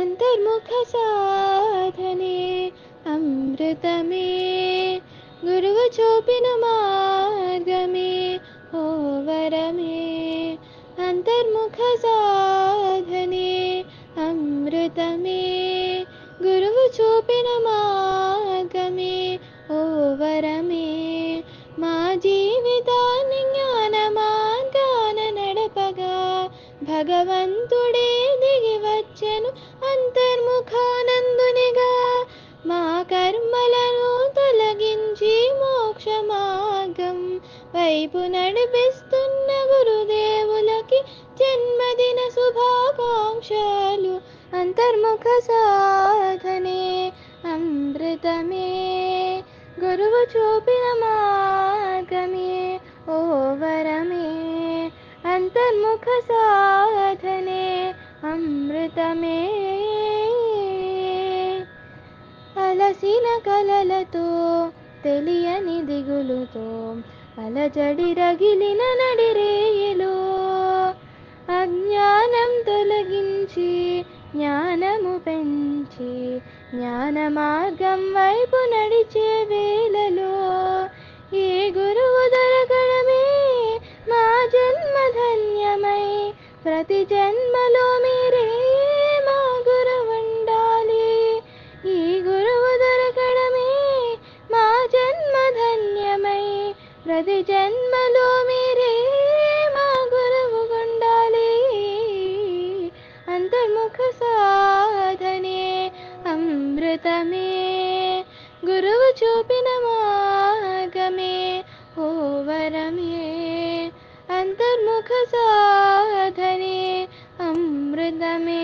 అంతర్ముఖ సాధనే అమృతమే గురువు చూపిన మార్గమే ఓ వరమే అంతర్ముఖ సాధనే అమృతమే గురువు చూపిన మార్గమే ఓ వరమే మా జీవితాన్ని జ్ఞాన మార్గాన నడపగా భగవంతుడే దిగి వచ్చెను అంతర్ముఖానందునిగా మా కర్మలను తొలగించి మోక్ష మార్గం వైపు నడిపిస్తున్న గురుదేవులకి జన్మదిన శుభాకాంక్షలు అంతర్ముఖ సాధనే అమృతమే గురువు చూపిన మార్గమే ఓ వరమే అంతర్ముఖ సాధనే అమృతమే అలసిన కలలతో తెలియని దిగులుతో అలజడి రగిలిన నడిరేయలో అజ్ఞానం తొలగించి జ్ఞానము పెంచి జ్ఞాన మార్గం వైపు నడిచే వేళలో ఏ గురువు దొరకడమే మా జన్మ ధన్యమై ప్రతి జన్మలో మీరే మా గురువు ఉండాలి ఈ గురువు దొరకడమే మా జన్మ ధన్యమై ప్రతి జన్మలో మీరే మా గురువు ఉండాలి అంతర్ముఖ సాధనే అమృతమే గురువు చూపిన మార్గమే ఓ వరమే అంతర్ముఖ సాధనే అమృతమే